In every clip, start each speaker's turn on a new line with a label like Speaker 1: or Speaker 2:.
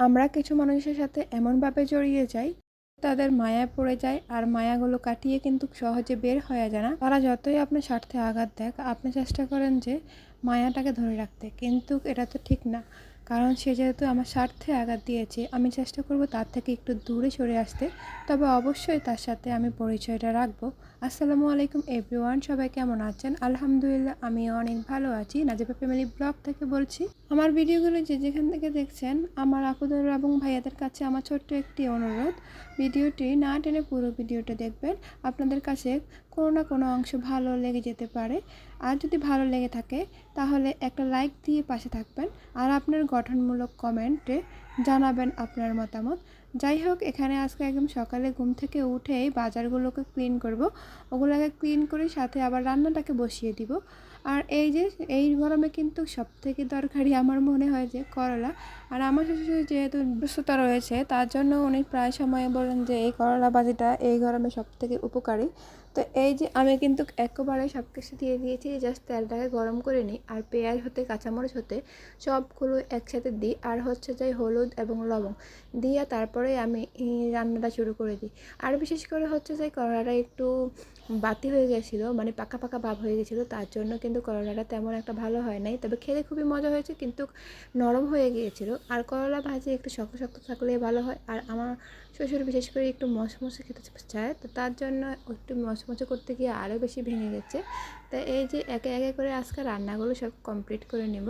Speaker 1: আমরা কিছু মানুষের সাথে এমনভাবে জড়িয়ে যাই, তাদের মায়ায় পড়ে যায়, আর মায়াগুলো কাটিয়ে কিন্তু সহজে বের হয়ে যায় না। তারা যতই আপনার স্বার্থে আঘাত দেয়, আপনি চেষ্টা করেন যে মায়াটাকে ধরে রাখতে, কিন্তু এটা তো ঠিক না। কারণ সে যেহেতু আমার স্বার্থে আঘাত দিয়েছে, আমি চেষ্টা করব তার থেকে একটু দূরে সরে আসতে। তবে অবশ্যই তার সাথে আমি পরিচয়টা রাখবো। আসসালামু আলাইকুম এভরিওয়ান, সবাই কেমন আছেন? আলহামদুলিল্লাহ, আমি অনেক ভালো আছি। নাজিবা ফ্যামিলি ব্লগ থেকে বলছি। আমার ভিডিওগুলো যে যেখান থেকে দেখছেন, আমার আপুদের এবং ভাইয়াদের কাছে আমার ছোট্ট একটি অনুরোধ, ভিডিওটি না টেনে পুরো ভিডিওটা দেখবেন। আপনাদের কাছে কোনো না কোনো অংশ ভালো লেগে যেতে পারে। আর যদি ভালো লেগে থাকে তাহলে একটা লাইক দিয়ে পাশে থাকবেন, আর আপনার গঠনমূলক কমেন্টে জানাবেন আপনার মতামত। যাই হোক, এখানে আজকে একদম সকালে ঘুম থেকে উঠেই বাজারগুলোকে ক্লিন করব। ওগুলোকে ক্লিন করে সাথে আবার রান্নাটাকে বসিয়ে দিব। আর এই যে এই গরমে কিন্তু সবথেকে দরকারি আমার মনে হয় যে করলা। আর আমার শ্বশুর যেহেতু সুস্থতা রয়েছে, তার জন্য উনি প্রায় সময় বলেন যে এই করলা ভাজিটা এই গরমে সবথেকে উপকারী। তো এই যে আমি কিন্তু একেবারে সব কিছু দিয়ে দিয়েছি, জাস্ট তেলটাকে গরম করে নিই, আর পেঁয়াজ হতে কাঁচামরিচ হতে সবগুলো একসাথে দিই, আর হচ্ছে যে হলুদ এবং লবণ দিয়ে তারপরে আমি এই রান্নাটা শুরু করে দিই। আর বিশেষ করে হচ্ছে যে করলাটা একটু বাতি হয়ে গেছিলো, মানে পাকা পাকা ভাব হয়ে গেছিলো, তার জন্য কিন্তু করলাটা তেমন একটা ভালো হয় নাই। তবে খেতে খুবই মজা হয়েছে, কিন্তু নরম হয়ে গিয়েছিলো। আর করলা ভাজি একটু শক্ত শক্ত থাকলে ভালো হয়। আর আমার শ্বশুর বিশেষ করে একটু মশমশে খেতে চায়, তো তার জন্য একটু মশমশে করতে গিয়ে আরও বেশি ভেঙে গেছে। তাই এই যে একে একে করে আজকে রান্নাগুলো সব কমপ্লিট করে নেব।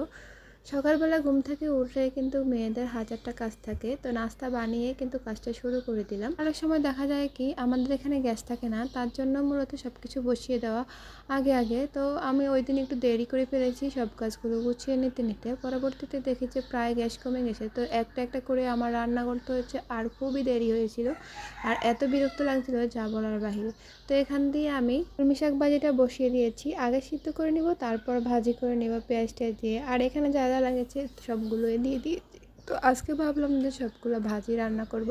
Speaker 1: সকালবেলা ঘুম থেকে উঠে কিন্তু মেয়েদের হাজারটা কাজ থাকে, তো নাস্তা বানিয়ে কিন্তু কাজটা শুরু করে দিলাম। অনেক সময় দেখা যায় কি আমাদের এখানে গ্যাস থাকে না, তার জন্য মূলত সব কিছু বসিয়ে দেওয়া আগে আগে। তো আমি ওই দিন একটু দেরি করে ফেলেছি সব কাজগুলো গুছিয়ে নিতে নিতে। পরবর্তীতে দেখি যে প্রায় গ্যাস কমে গেছে, তো একটা একটা করে আমার রান্না করতে হচ্ছে, আর খুবই দেরি হয়েছিল, আর এত বিরক্ত লাগছিল যা বলার বাহিরে। তো এখান দিয়ে আমি কলমি শাক ভাজিটা বসিয়ে দিয়েছি। আগে সিদ্ধ করে নিব, তারপর ভাজি করে নিব পেঁয়াজটা দিয়ে। আর এখানে যা যা লাগেছে সবগুলোই দিয়ে দিয়েছি। তো আজকে ভাবলাম যে সবগুলো ভাজি রান্না করব,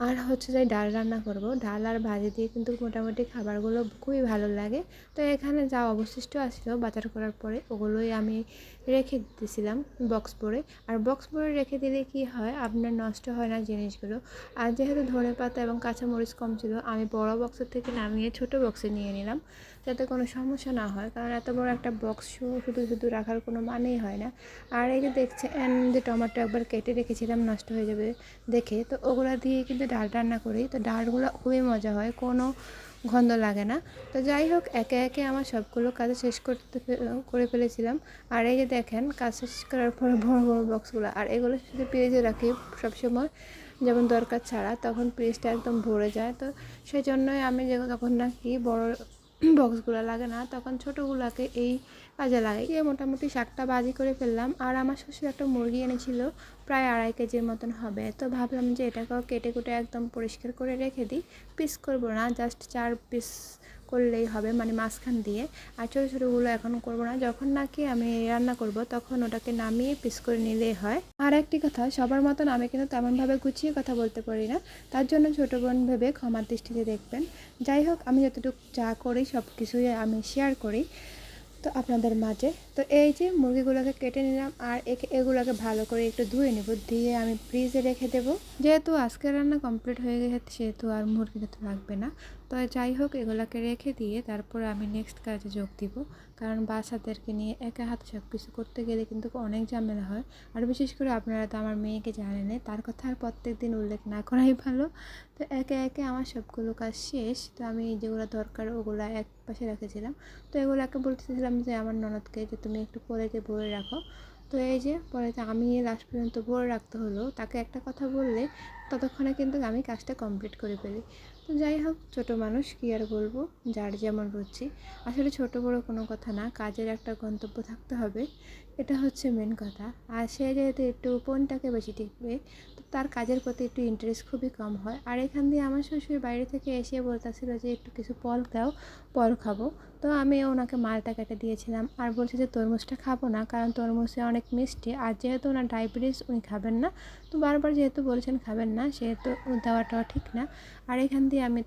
Speaker 1: আর হচ্ছে যে ডাল রান্না করব। ডাল আর ভাজি দিয়ে কিন্তু মোটামুটি খাবারগুলো খুবই ভালো লাগে। তো এখানে যা অবশিষ্ট আসছিল বাজার করার পরে, ওগুলোই আমি রেখে দিতেছিলাম বক্স ভরে। আর বক্স ভরে রেখে দিলে কি হয়, আপনার নষ্ট হয় না জিনিসগুলো। আর যেহেতু ধনেপাতা এবং কাঁচামরিচ কম ছিল, আমি বড় বক্সের থেকে নামিয়ে ছোট বক্সে নিয়ে নিলাম, যাতে কোনো সমস্যা না হয়। কারণ এত বড় একটা বক্স শুধু শুধু রাখার কোনো মানেই হয় না। আর এই যে দেখছেন যে টমেটো একবার কেটে রেখেছিলাম নষ্ট হয়ে যাবে দেখে, তো ওগুলো দিয়ে কিন্তু ডাল রান্না করি। তো ডালগুলো খুবই মজা হয়, কোনো গন্ধ লাগে না। তো যাই হোক, একে একে আমার সবগুলো কাজ শেষ করে ফেলেছিলাম। আর এই যে দেখেন কাজ শেষ করার পরে বড় বড় বক্সগুলো, আর এগুলো শুধু ফ্রিজে রাখি সবসময়, যেমন দরকার ছাড়া, তখন ফ্রিজটা একদম ভরে যায়। তো সেই জন্যই আমি যখন নাকি বড় বক্সগুলো লাগে না, তখন ছোটোগুলোকে এই কাজে লাগাই। দিয়ে মোটামুটি শাকটা ভাজি করে ফেললাম। আর আমার শ্বশুর একটা মুরগি এনেছিল, প্রায় 2.5 কেজির মতন হবে। তো ভাবলাম যে এটাকেও কেটে কুটে একদম পরিষ্কার করে রেখে দিই। পিস করবো না, জাস্ট 4 পিস করলেই হবে, মানে মাঝখান দিয়ে। আর ছোটো ছোটোগুলো এখন করব না, যখন নাকি আমি রান্না করব তখন ওটাকে নামিয়ে পিস করে নিলেই হয়। আর একটি কথা, সবার মতন আমি কিন্তু তেমনভাবে গুছিয়ে কথা বলতে পারি না, তার জন্য ছোটো বোন ভেবে ক্ষমার দৃষ্টিতে দেখবেন। যাই হোক, আমি যতটুকু যা করি সব কিছুই আমি শেয়ার করি তো আপনাদের মাঝে। তো এই যে মুরগিগুলোকে কেটে নিলাম, আর এগুলোকে ভালো করে একটু ধুয়ে নেব, দিয়ে আমি ফ্রিজে রেখে দেবো। যেহেতু আজকে রান্না কমপ্লিট হয়ে গেছে, সেহেতু আর মুরগিটা তো লাগবে না। তো যাই হোক, এগুলোকে রেখে দিয়ে তারপরে আমি নেক্সট কাজে যোগ দিব। কারণ বাচ্চাদেরকে নিয়ে একা হাতে সব কিছু করতে গেলে কিন্তু অনেক ঝামেলা হয়। আর বিশেষ করে আপনারা তো আমার মেয়েকে জানেন, তার কথা আর প্রত্যেক দিন উল্লেখ না করাই ভালো। তো একে একে আমার সবগুলো কাজ শেষ। তো আমি যেগুলো দরকার ওগুলো এক পাশে রেখেছিলাম। তো এগুলোকে বলতেছিলাম যে আমার ননদকে যে তুমি একটু পরেতে ভরে রাখো। তো এই যে পরেতে আমি লাস্ট পর্যন্ত ভরে রাখতে হলো, তাকে একটা কথা বললে ততক্ষণে কিন্তু আমি কাজটা কমপ্লিট করে ফেলি। তো যাই হোক, ছোটো মানুষ কী আর বলবো, যার যেমন বুঝছি। আসলে ছোটো বড়ো কোনো কথা না, কাজের একটা গন্তব্য থাকতে হবে, এটা হচ্ছে মেন কথা। আর সে যেহেতু একটু ফোনটাকে বেশি টিপবে, তো তার কাজের প্রতি একটু ইন্টারেস্ট খুবই কম হয়। আর এখান দিয়ে আমার শ্বশুর বাইরে থেকে এসে বলতেছিল যে একটু কিছু ফল দাও, ফল খাবো। তো আমি ওনাকে মালটা কেটে দিয়েছিলাম, আর বলছে যে তরমুজটা খাবো না, কারণ তরমুজে অনেক মিষ্টি, আর যেহেতু ওনার ডায়াবেটিস উনি খাবেন না। তো বারবার যেহেতু বলছেন খাবেন না, সেহেতু দেওয়াটাও ঠিক না। আর এখান দিয়ে আমি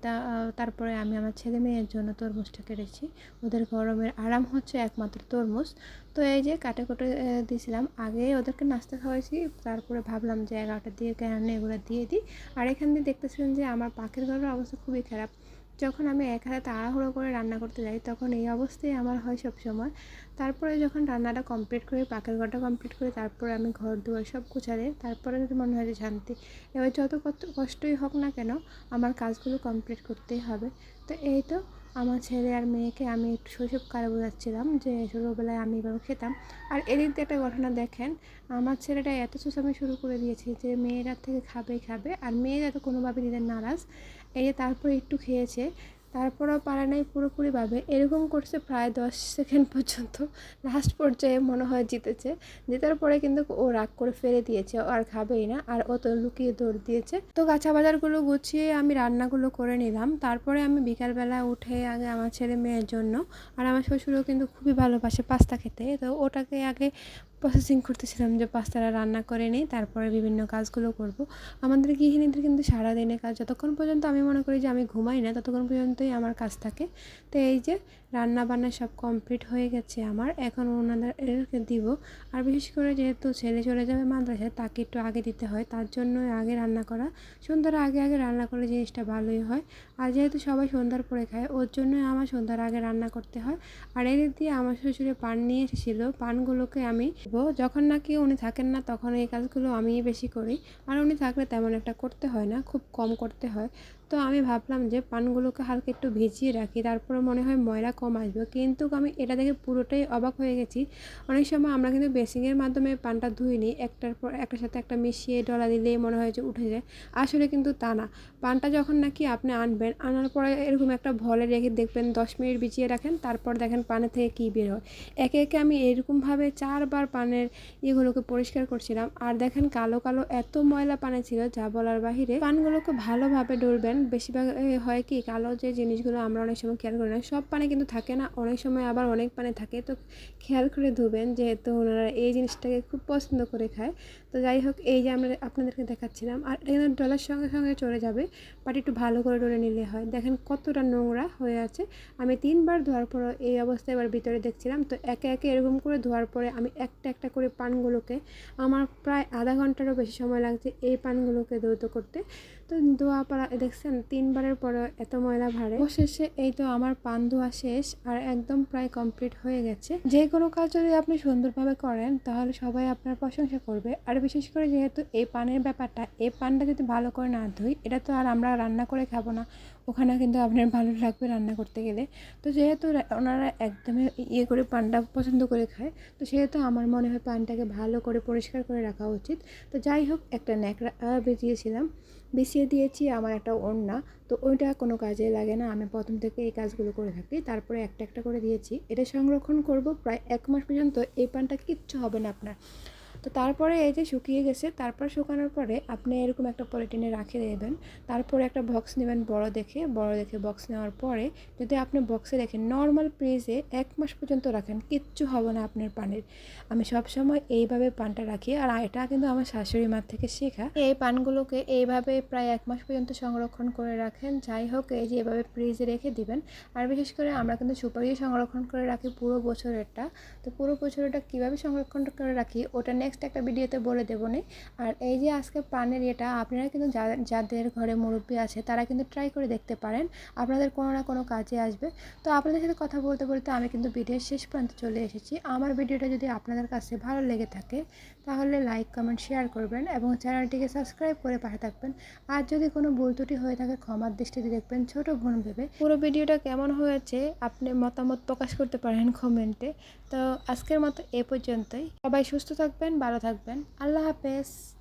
Speaker 1: তারপরে আমি আমার ছেলে মেয়ের জন্য তরমুজটা কেটেছি। ওদের গরমের আরাম হচ্ছে একমাত্র তরমুজ। তো এই যে কাটে কুটে দিয়েছিলাম, আগে ওদেরকে নাস্তা খাওয়াইছি, তারপরে ভাবলাম যে 11টার দিকে কেন এগুলো দিয়ে দিই। আর এখান দিয়ে দেখতেছিলেন যে আমার পাখির ঘরের অবস্থা খুবই খারাপ। যখন আমি এক হাতে তাড়াহুড়ো করে রান্না করতে যাই তখন এই অবস্থায় আমার হয় সব সময়। তারপরে যখন রান্নাটা কমপ্লিট করি, পাখির ঘরটা কমপ্লিট করি, তারপরে আমি ঘর দুয়ার সব গুছালে তারপরে যদি মনে হয় যে শান্তি। এবার যত কষ্টই হোক না কেন আমার কাজগুলো কমপ্লিট করতেই হবে। তো এই তো আমার ছেলে আর মেয়েকে আমি একটু শৈশবকালে বোঝাচ্ছিলাম যে ছোটোবেলায় আমি এভাবে খেতাম। আর এদিক দিয়ে একটা ঘটনা দেখেন, আমার ছেলেটা এত চুষামি শুরু করে দিয়েছে যে মেয়েরা থেকে খাবেই খাবে, আর মেয়েরা তো কোনোভাবে দিতে নারাজ। এই যে তারপরে একটু খেয়েছে, তারপরেও পারে নাই পুরোপুরিভাবে, এরকম করছে প্রায় 10 সেকেন্ড পর্যন্ত। লাস্ট পর্যায়ে মনে হয় জিতেছে। জেতার পরে কিন্তু ও রাগ করে ফেলে দিয়েছে, ও আর খাবেই না, আর ও তো লুকিয়ে দৌড় দিয়েছে। তো কাঁচা বাজারগুলো গুছিয়ে আমি রান্নাগুলো করে নিলাম। তারপরে আমি বিকালবেলা উঠে আগে আমার ছেলে মেয়ের জন্য, আর আমার শ্বশুরও কিন্তু খুবই ভালোবাসে পাস্তা খেতে, তো ওটাকে আগে প্রসেসিং করতেছিলাম যে পাস্তাটা রান্না করে নিই, তারপরে বিভিন্ন কাজগুলো করব। আমাদের গৃহিণীদের কিন্তু সারাদিনে কাজ, যতক্ষণ পর্যন্ত আমি মনে করি যে আমি ঘুমাই না ততক্ষণ পর্যন্তই আমার কাজ থাকে। তো এই যে রান্না বান্না সব কমপ্লিট হয়ে গেছে আমার, এখন ওনাদেরকে দিব। আর বিশেষ করে যেহেতু ছেলে চলে যাবে মাদ্রাসায়, তাকে একটু আগে দিতে হয়, তার জন্য আগে রান্না করা। সন্ধ্যার আগে আগে রান্না করলে জিনিসটা ভালোই হয়। আর যেহেতু সবাই সন্ধ্যার পরে খায়, ওর জন্যই আমার সন্ধ্যার আগে রান্না করতে হয়। আর এদিক দিয়ে আমার শ্বশুরে পান নিয়ে এসেছিলো, পানগুলোকে আমি যখন নাকি উনি থাকেন না তখন এই কাজগুলো আমিই বেশি করি। আর উনি থাকলে তেমন একটা করতে হয় না, খুব কম করতে হয়। তো আমি ভাবলাম যে পানগুলোকে হালকা একটু ভিজিয়ে রাখি, তারপরে মনে হয় ময়লা কম আসবে। কিন্তু আমি এটা দেখে পুরোটাই অবাক হয়ে গেছি। অনেক সময় আমরা কিন্তু বেসিংয়ের মাধ্যমে পানটা ধুই নিই, একটার পর একটার সাথে একটা মিশিয়ে ডলা দিলেই মনে হয় যে উঠে যায়। আসলে কিন্তু তা না। পানটা যখন নাকি আপনি আনবেন, আনার পরে এরকম একটা ভলে রেখে দেখবেন 10 মিনিট ভিজিয়ে রাখেন, তারপর দেখেন পানের থেকে কী বের হয়। একে একে আমি এরকমভাবে 4বার পানের ইয়েগুলোকে পরিষ্কার করছিলাম। আর দেখেন কালো কালো এত ময়লা পানি ছিল যা বলার বাহিরে। পানগুলোকে ভালোভাবে ডলবেন। বেশিরভাগ হয় কি, কালো যে জিনিসগুলো আমরা অনেক সময় খেয়াল করি না, সব পানি কিন্তু থাকে না, অনেক সময় আবার অনেক পানি থাকে। তো খেয়াল করে ধুবেন, যেহেতু ওনারা এই জিনিসটাকে খুব পছন্দ করে খায়। তো যাই হোক, এই যে আমরা আপনাদেরকে দেখাচ্ছিলাম। আর এটা কিন্তু ডলার সঙ্গে সঙ্গে চলে যাবে, বাট একটু ভালো করে ডলে নিলে হয়। দেখেন কতটা নোংরা হয়ে আছে। আমি 3বার ধোয়ার পর এই অবস্থায় এবার ভিতরে দেখছিলাম। তো একে একে এরকম করে ধোয়ার পরে আমি একটা একটা করে পানগুলোকে, আমার প্রায় আধা ঘন্টারও বেশি সময় লাগছে এই পানগুলোকে ধৌত করতে। তো ধোয়া পাড়া দেখছেন 3বারের পরে এত ময়লা ভারে। অবশেষে এই তো আমার পান ধোয়া শেষ, আর একদম প্রায় কমপ্লিট হয়ে গেছে। যে কোনো কাজ যদি আপনি সুন্দরভাবে করেন তাহলে সবাই আপনার প্রশংসা করবে। আর বিশেষ করে যেহেতু এই পানের ব্যাপারটা, এই পানটা যদি ভালো করে না ধুই, এটা তো আর আমরা রান্না করে খাবো না, ওখানে কিন্তু আপনার ভালো লাগবে রান্না করতে গেলে। তো যেহেতু ওনারা একদমই ইয়ে করে পানটা পছন্দ করে খায়, তো সেহেতু আমার মনে হয় পানটাকে ভালো করে পরিষ্কার করে রাখা উচিত। তো যাই হোক, একটা ন্যাকড়া বিছিয়ে দিয়েছি, আমার একটা ওড়না। তো ওইটা কোনো কাজে লাগে না, আমি প্রথম থেকে এই কাজগুলো করে থাকি। তারপরে একটা একটা করে দিয়েছি, এটা সংরক্ষণ করব প্রায় 1 মাস পর্যন্ত। এই পানটা কিচ্ছু হবে না আপনার। তো তারপরে এই যে শুকিয়ে গেছে, তারপর শুকানোর পরে আপনি এরকম একটা পলিথিনে রাখে দেবেন। তারপরে একটা বক্স নেবেন বড় দেখে বক্স নেওয়ার পরে যদি আপনি বক্সে রেখে নর্মাল ফ্রিজে 1 মাস পর্যন্ত রাখেন, কিচ্ছু হবে না আপনার পানের। আমি সবসময় এইভাবে পানটা রাখি, আর এটা কিন্তু আমার শাশুড়ি মার থেকে শেখা। এই পানগুলোকে এইভাবে প্রায় 1 মাস পর্যন্ত সংরক্ষণ করে রাখেন। যাই হোক, এই যে এভাবে ফ্রিজে রেখে দিবেন। আর বিশেষ করে আমরা কিন্তু সুপারি সংরক্ষণ করে রাখি পুরো বছরেরটা। তো পুরো বছরটা কীভাবে সংরক্ষণ করে রাখি ওটা নেক্সট একটা ভিডিওতে বলে দেবো নি। আর এই যে আজকে পানের এটা আপনারা কিন্তু যাদের ঘরে মুরব্বি আছে তারা কিন্তু ট্রাই করে দেখতে পারেন, আপনাদের কোনো না কোনো কাজে আসবে। তো আপনাদের সাথে কথা বলতে বলতে আমি কিন্তু ভিডিওর শেষ পর্যন্ত চলে এসেছি। আমার ভিডিওটা যদি আপনাদের কাছে ভালো লেগে থাকে তাহলে লাইক কমেন্ট শেয়ার করবেন এবং চ্যানেলটিকে সাবস্ক্রাইব করে পাশে থাকবেন। আর যদি কোনো ভুল ত্রুটি হয়ে থাকে ক্ষমার দৃষ্টিতে দেখবেন, ছোট বোন ভেবে। পুরো ভিডিওটা কেমন হয়েছে আপনি মতামত প্রকাশ করতে পারেন কমেন্টে। তো আজকের মতো এ পর্যন্তই। সবাই সুস্থ থাকবেন, ভালো থাকবেন। আল্লাহ হাফেজ।